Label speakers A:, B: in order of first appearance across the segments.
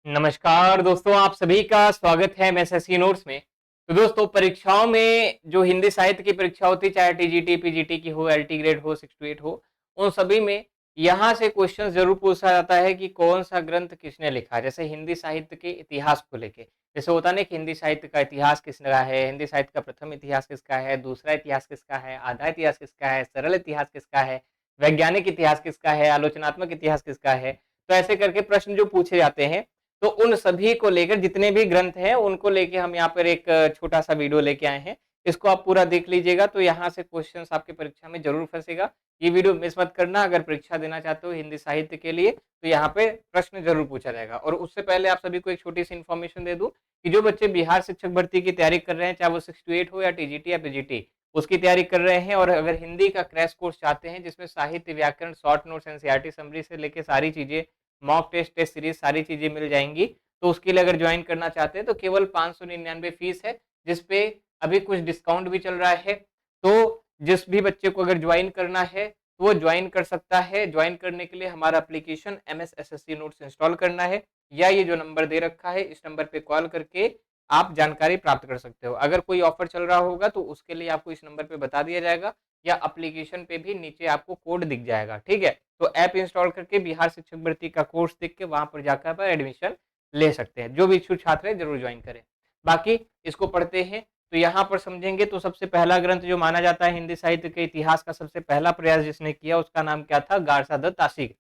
A: नमस्कार दोस्तों, आप सभी का स्वागत है एमएसएससी नोट्स में। तो दोस्तों, परीक्षाओं में जो हिंदी साहित्य की परीक्षा होती है, चाहे टीजीटी, पीजीटी की हो, एलटी ग्रेड हो, 6 टू 8 हो, उन सभी में यहाँ से क्वेश्चन ज़रूर पूछा जाता है कि कौन-सा ग्रंथ किसने लिखा। जैसे हिंदी साहित्य के इतिहास को लेके, जैसे होता है ना कि हिंदी साहित्य का इतिहास किसने रहा है, हिंदी साहित्य का प्रथम इतिहास किसका है, दूसरा इतिहास किसका है, आधा इतिहास किसका है, सरल इतिहास किसका है, वैज्ञानिक इतिहास किसका है, आलोचनात्मक इतिहास किसका है। तो ऐसे करके प्रश्न जो पूछे जाते हैं, तो उन सभी को लेकर जितने भी ग्रंथ हैं उनको लेके हम यहाँ पर एक छोटा-सा वीडियो लेके आए हैं। इसको आप पूरा देख लीजिएगा तो यहाँ से क्वेश्चंस आपकी परीक्षा में ज़रूर फँसेगा। ये वीडियो मिस मत करना, अगर परीक्षा देना चाहते हो हिंदी साहित्य के लिए तो यहाँ पे प्रश्न ज़रूर पूछा जाएगा। और उससे पहले आप सभी को एक छोटी-सी इन्फॉर्मेशन दे दूँ कि जो बच्चे बिहार शिक्षक भर्ती की तैयारी कर रहे हैं, चाहे वो 6 टू 8 हो या टीजीटी या पीजीटी, उसकी तैयारी कर रहे हैं और अगर हिंदी का क्रैश कोर्स चाहते हैं जिसमें साहित्य, व्याकरण, शॉर्ट नोट्स, एनसीईआरटी समरी से लेके सारी चीज़ें, मॉक टेस्ट, टेस्ट सीरीज़ सारी चीज़ें मिल जाएँगी। तो उसके लिए अगर ज्वाइन करना चाहते हैं तो केवल 599 फीस है, जिस पे अभी कुछ डिस्काउंट भी चल रहा है। तो जिस भी बच्चे को अगर ज्वाइन करना है तो वो ज्वाइन कर सकता है। ज्वाइन करने के लिए हमारा application MS SSC notes install करना है या ये जो नंबर दे रखा है इस नंबर पे कॉल करके आप जानकारी प्राप्त कर सकते हो। अगर कोई ऑफर चल रहा होगा तो उसके लिए आपको इस नंबर पे बता दिया जाएगा या एप्लीकेशन पे भी नीचे आपको कोड दिख जाएगा, ठीक है। तो ऐप इंस्टॉल करके बिहार शिक्षक भर्ती का कोर्स देख के वहां पर जाकर आप एडमिशन ले सकते हैं। जो भी इच्छुक छात्र है जरूर ज्वाइन करें। बाकी इसको पढ़ते हैं तो यहाँ पर समझेंगे तो सबसे पहला ग्रंथ जो माना जाता है हिंदी साहित्य के इतिहास का सबसे पहला प्रयास जिसने किया उसका नाम क्या था? गारसा द तासीग।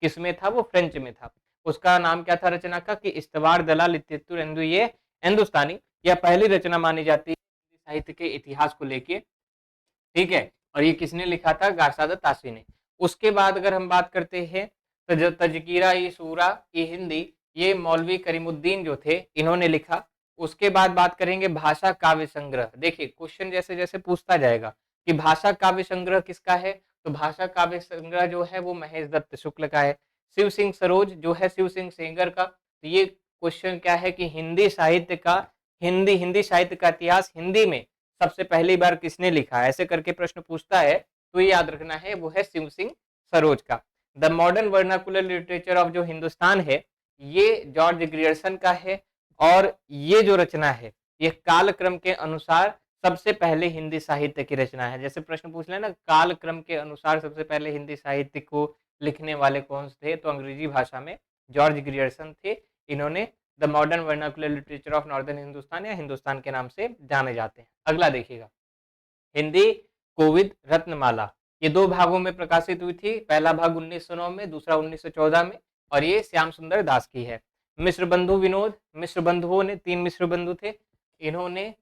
A: किसमें था? वो फ्रेंच में था। उसका नाम क्या था रचना का? कि इस्तवार दलाल लित्तेतुर एंदु ये हिंदुस्तानी। यह पहली रचना मानी जाती है हिंदी साहित्य के इतिहास को लेके, ठीक है। और ये किसने लिखा था? गारसादा तासी ने। उसके बाद अगर हम बात करते हैं तजकीरा ई सूरा ई हिंदी, ये मौलवी करीमुद्दीन जो थे इन्होंने लिखा। उसके बाद बात करेंगे भाषा काव्य संग्रह। देखिए क्वेश्चन जैसे जैसे पूछता जाएगा कि भाषा काव्य संग्रह किसका है, तो भाषा काव्य संग्रह जो है वो महेश दत्त शुक्ल का है। शिव सिंह सरोज जो है शिव सिंह सेंगर का। तो ये क्वेश्चन क्या है कि हिंदी साहित्य का हिंदी साहित्य का इतिहास हिंदी में सबसे पहली बार किसने लिखा, ऐसे करके प्रश्न पूछता है तो ये याद रखना है वो है शिव सिंह सरोज का। The modern vernacular literature of जो हिंदुस्तान है ये जॉर्ज ग्रियर्सन का है। और ये जो रचना है ये कालक्रम के अनुसार सबसे पहले हिंदी साहित्य की रचना है। जैसे प्रश्न पूछ लेना कालक्रम के अनुसार सबसे पहले हिंदी साहित्य को लिखने वाले कौन थे, तो अंग्रेजी भाषा में जॉर्ज ग्रियर्सन थे। इन्होंने the modern vernacular literature of northern Hindustan या हिंदुस्तान के नाम से जाने जाते हैं। अगला देखिएगा, हिंदी कोविद रत्नमाला, ये दो भागों में प्रकाशित हुई थी। पहला भाग 1909 में, दूसरा 1914 में। और ये श्याम सुंदर दास की है। मिश्र बंधु विनोद, मिश्र बंधुओं ने, 3 मिश्र बंधु थे, इन्होंने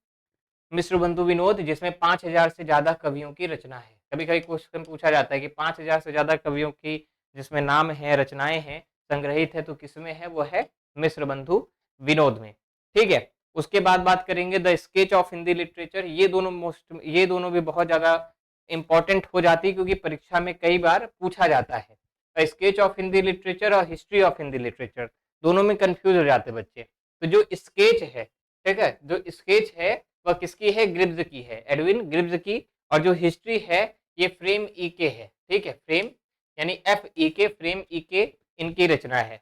A: मिश्र बंधु विनोद जिसमें 5000 से ज्यादा कवियों की रचना है। कभी कभी क्वेश्चन पूछा जाता है कि 5000 से ज्यादा कवियों की जिसमें नाम है, रचनाएं हैं, संग्रहित है, तो किसमें है? वो है मिश्र बंधु विनोद में, ठीक है। उसके बाद बात करेंगे the sketch of Hindi literature. ये दोनों भी बहुत ज्यादा इंपॉर्टेंट हो जाती है क्योंकि परीक्षा में कई बार पूछा जाता है। The sketch of Hindi literature और हिस्ट्री ऑफ हिंदी लिटरेचर दोनों में कंफ्यूज हो जाते बच्चे। तो जो स्केच है, ठीक है, जो स्केच है वह किसकी है? ग्रिब्स की है, एडविन ग्रिब्स की। और जो हिस्ट्री है ये फ्रेम ई के है, ठीक है, फ्रेम यानी एफ ई के, फ्रेम ई के इनकी रचना है।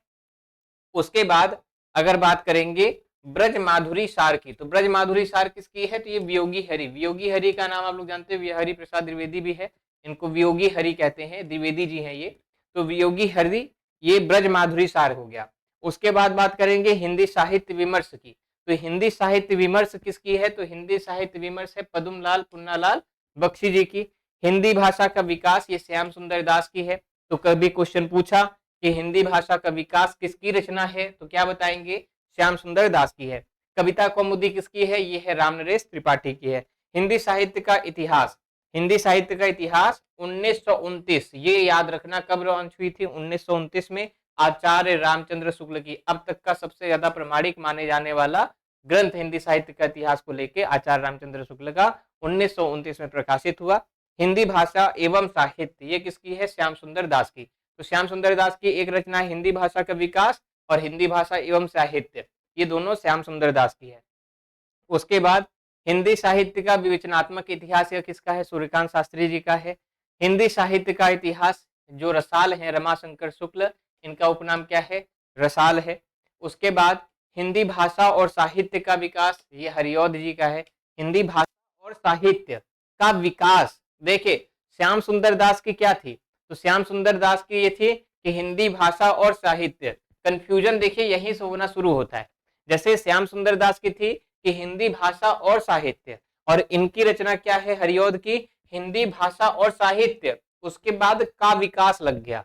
A: उसके बाद अगर बात करेंगे ब्रज माधुरी सार की, तो ब्रज माधुरी सार किसकी है? तो ये वियोगी हरि। वियोगी हरि का नाम आप लोग जानते हैं, हरि प्रसाद द्विवेदी भी है, इनको वियोगी हरि कहते हैं, द्विवेदी जी हैं ये। तो वियोगी हरि ये ब्रज माधुरी सार हो गया। उसके बाद बात करेंगे हिंदी साहित्य विमर्श की। तो हिंदी साहित्य विमर्श किसकी है? तो हिंदी साहित्य विमर्श है पद्मलाल पुन्नालाल बख्शी जी की। हिंदी भाषा का विकास ये श्याम सुंदर दास की है। तो कभी क्वेश्चन पूछा कि हिंदी भाषा का विकास किसकी रचना है, तो क्या बताएंगे? श्याम सुंदर दास की है। कविता कौमुदी किसकी है? ये है रामनरेश त्रिपाठी की है। हिंदी साहित्य का इतिहास, हिंदी साहित्य का इतिहास 1929, ये याद रखना कब लॉन्च हुई थी? 1929 में, आचार्य रामचंद्र शुक्ल की। अब तक का सबसे ज्यादा प्रमाणिक माने जाने वाला ग्रंथ हिंदी साहित्य का इतिहास को लेके आचार्य रामचंद्र शुक्ल का 1929 में प्रकाशित हुआ। हिंदी भाषा एवं साहित्य ये किसकी है? श्याम सुंदर दास की। तो श्याम सुंदर दास की एक रचना है हिंदी भाषा का विकास और हिंदी भाषा एवं साहित्य, ये दोनों श्याम सुंदर दास की है। उसके बाद हिंदी साहित्य का विवेचनात्मक इतिहास यह किसका है? सूर्यकांत शास्त्री जी का है। हिंदी साहित्य का इतिहास जो रसाल है रमाशंकर शुक्ल, इनका उपनाम क्या है? रसाल है। उसके बाद हिंदी भाषा और साहित्य का विकास, ये हरिऔध जी का है। हिंदी भाषा और साहित्य का विकास, देखिए श्याम सुंदर दास की क्या थी, तो श्याम सुंदर दास की ये थी कि हिंदी भाषा और साहित्य। कंफ्यूजन देखिए यहीं से होना शुरू होता है। जैसे श्याम सुंदर दास की थी कि हिंदी भाषा और साहित्य, और इनकी रचना क्या है हरिऔध की, हिंदी भाषा और साहित्य, उसके बाद का विकास लग गया।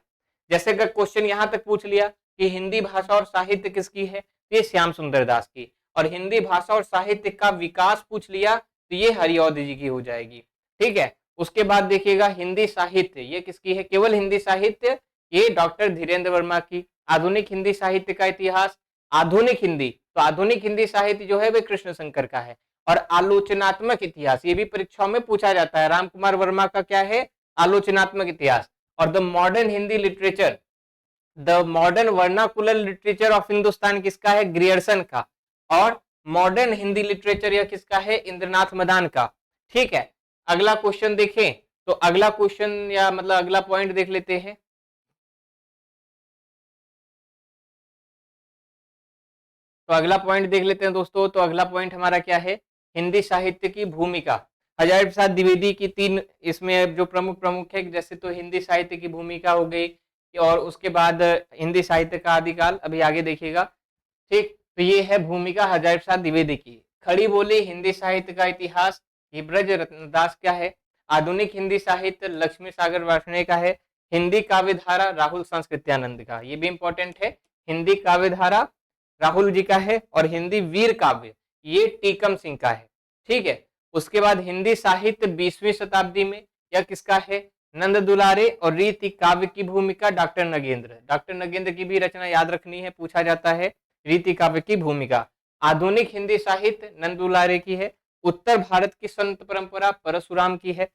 A: जैसे अगर क्वेश्चन यहां तक पूछ लिया कि हिंदी भाषा और साहित्य किसकी है, ये श्याम सुंदर दास की, और हिंदी भाषा और साहित्य का विकास पूछ लिया तो ये हरिऔध जी की हो जाएगी। ठीक है, उसके बाद देखिएगा हिंदी साहित्य, ये किसकी है, केवल हिंदी साहित्य, ये डॉक्टर धीरेन्द्र वर्मा की। आधुनिक हिंदी साहित्य का इतिहास, आधुनिक हिंदी, तो आधुनिक हिंदी साहित्य जो है वे कृष्ण शंकर का है। और आलोचनात्मक इतिहास, ये भी परीक्षाओं में पूछा जाता है, राम कुमार वर्मा का क्या है, आलोचनात्मक इतिहास। और the modern Hindi literature, the modern vernacular literature of Hindustan किसका है, ग्रियर्सन का। और मॉडर्न हिंदी लिटरेचर यह किसका है, इंद्रनाथ मदान का। ठीक है, अगला क्वेश्चन देखें, तो अगला क्वेश्चन या मतलब अगला पॉइंट देख लेते हैं। तो अगला पॉइंट देख लेते हैं दोस्तों। तो अगला पॉइंट हमारा क्या है, हिंदी साहित्य की भूमिका। हजारी प्रसाद द्विवेदी की तीन इसमें जो प्रमुख प्रमुख है, जैसे तो हिंदी साहित्य की भूमिका हो गई, और उसके बाद हिंदी साहित्य का आदिकाल, अभी आगे देखिएगा। ठीक, तो ये है भूमिका हजारी प्रसाद द्विवेदी की। खड़ी बोली हिंदी साहित्य का इतिहास, ये ब्रज रत्नदास का है। आधुनिक हिंदी साहित्य लक्ष्मी सागर वार्ष्णेय का है। हिंदी काव्य धारा राहुल संस्कृत्यानंद का, ये भी इंपॉर्टेंट है। हिंदी काव्य धारा राहुल जी का है, और हिंदी वीर काव्य ये टीकम सिंह का है। ठीक है, उसके बाद हिंदी साहित्य 20वीं शताब्दी में यह किसका है, नंद दुलारे और रीति काव्य की भूमिका डॉक्टर नगेंद्र। डॉक्टर नगेंद्र की भी रचना याद रखनी है, पूछा जाता है, रीति काव्य की भूमिका। आधुनिक हिंदी साहित्य नंद दुलारे की है। उत्तर भारत की संत परंपरा परशुराम की है।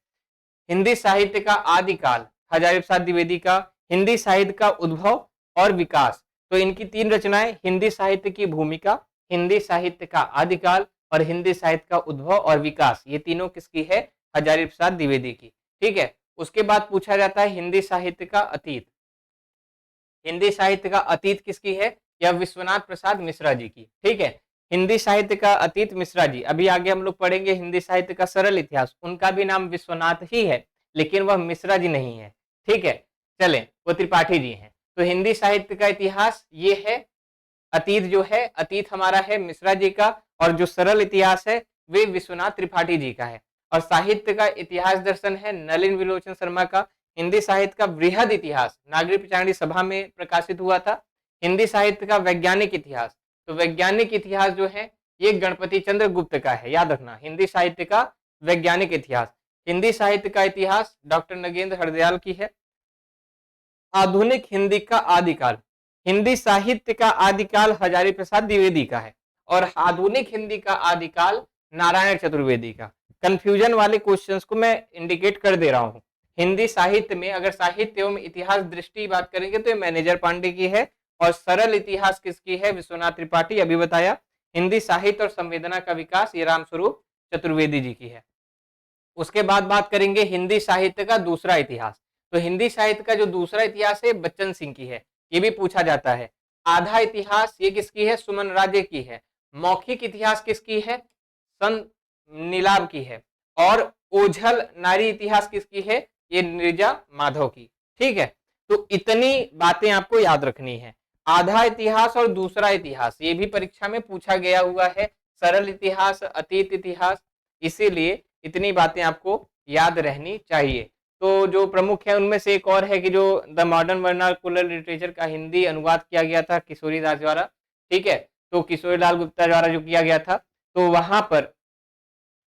A: हिंदी साहित्य का आदिकाल हजारी प्रसाद द्विवेदी का। हिंदी साहित्य का उद्भव और विकास, तो इनकी तीन रचनाएं, हिंदी साहित्य की भूमिका, हिंदी साहित्य का आदिकाल और हिंदी साहित्य का उद्भव और विकास, ये तीनों किसकी है, हजारी प्रसाद द्विवेदी की। ठीक है, उसके बाद पूछा जाता है हिंदी साहित्य का अतीत। हिंदी साहित्य का अतीत किसकी है, यह विश्वनाथ प्रसाद मिश्रा जी की। ठीक है, हिंदी साहित्य का अतीत मिश्रा जी। अभी आगे हम लोग पढ़ेंगे हिंदी साहित्य का सरल इतिहास, उनका भी नाम विश्वनाथ ही है, लेकिन वह मिश्रा जी नहीं है। ठीक है, चले, वो त्रिपाठी जी हैं। तो हिंदी साहित्य का इतिहास ये है, अतीत जो है, अतीत हमारा है मिश्रा जी का, और जो सरल इतिहास है वे विश्वनाथ त्रिपाठी जी का है। और साहित्य का इतिहास दर्शन है नलिन विलोचन शर्मा का। हिंदी साहित्य का वृहद इतिहास नागरिक पिचाणी सभा में प्रकाशित हुआ था। हिंदी साहित्य का वैज्ञानिक इतिहास, तो वैज्ञानिक इतिहास जो है ये गणपति चंद्र गुप्त का है, याद रखना, हिंदी साहित्य का वैज्ञानिक इतिहास। हिंदी साहित्य का इतिहास डॉक्टर नगेंद्र हरदयाल की है। आधुनिक हिंदी का आदिकाल, हिंदी साहित्य का आदिकाल हजारी प्रसाद द्विवेदी का है, और आधुनिक हिंदी का आदिकाल नारायण चतुर्वेदी का। कंफ्यूजन वाले क्वेश्चंस को मैं इंडिकेट कर दे रहा हूं। हिंदी साहित्य में अगर साहित्य एवं इतिहास दृष्टि बात करेंगे तो ये मैनेजर पांडे की है, और सरल इतिहास किसकी है, विश्वनाथ त्रिपाठी, अभी बताया। हिंदी साहित्य और संवेदना का विकास ये रामस्वरूप चतुर्वेदी जी की है। उसके बाद बात करेंगे हिंदी साहित्य का दूसरा इतिहास। तो हिंदी साहित्य का जो दूसरा इतिहास है बच्चन सिंह की है, ये भी पूछा जाता है। आधा इतिहास ये किसकी है, सुमन राजे की है। मौखिक इतिहास किसकी है, संत नीलाभ की है। और ओझल नारी इतिहास किसकी है, ये नीरजा माधव की। ठीक है, तो इतनी बातें आपको याद रखनी है। आधा इतिहास और दूसरा इतिहास ये भी परीक्षा में पूछा गया हुआ है, सरल इतिहास, अतीत इतिहास, इसीलिए इतनी बातें आपको याद रहनी चाहिए। तो जो प्रमुख है उनमें से एक और है कि जो द मॉडर्न वर्नाकुलर लिटरेचर का हिंदी अनुवाद किया गया था किशोरी दास द्वारा। ठीक है, तो किशोरी लाल गुप्ता द्वारा जो किया गया था, तो वहां पर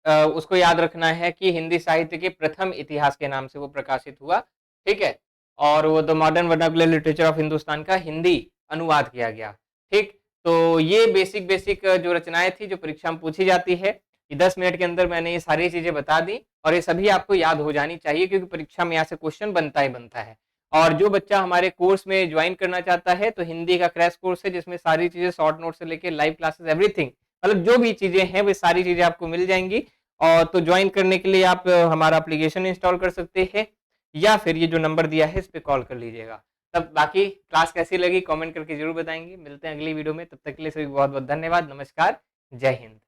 A: उसको याद रखना है कि हिंदी साहित्य के प्रथम इतिहास के नाम से वो प्रकाशित हुआ। ठीक है, और वो the modern vernacular literature of Hindustan का हिंदी अनुवाद किया गया। ठीक, तो ये बेसिक बेसिक जो रचनाएं थी जो परीक्षा में पूछी जाती है, ये 10 मिनट के अंदर मैंने ये सारी चीजें बता दी, और ये सभी आपको याद हो जानी चाहिए, क्योंकि परीक्षा में यहाँ से क्वेश्चन बनता ही बनता है। और जो बच्चा हमारे कोर्स में ज्वाइन करना चाहता है, तो हिंदी का क्रैश कोर्स है, जिसमें सारी चीजें शॉर्ट नोट से लेके लाइव क्लासेस एवरीथिंग, मतलब जो भी चीजें हैं वे सारी चीजें आपको मिल जाएंगी। और तो ज्वाइन करने के लिए आप हमारा एप्लीकेशन इंस्टॉल कर सकते हैं, या फिर ये जो नंबर दिया है इस पे कॉल कर लीजिएगा। सब बाकी क्लास कैसी लगी कमेंट करके जरूर बताएंगे। मिलते हैं अगली वीडियो में, तब तक के लिए सभी बहुत बहुत धन्यवाद। नमस्कार, जय हिंद।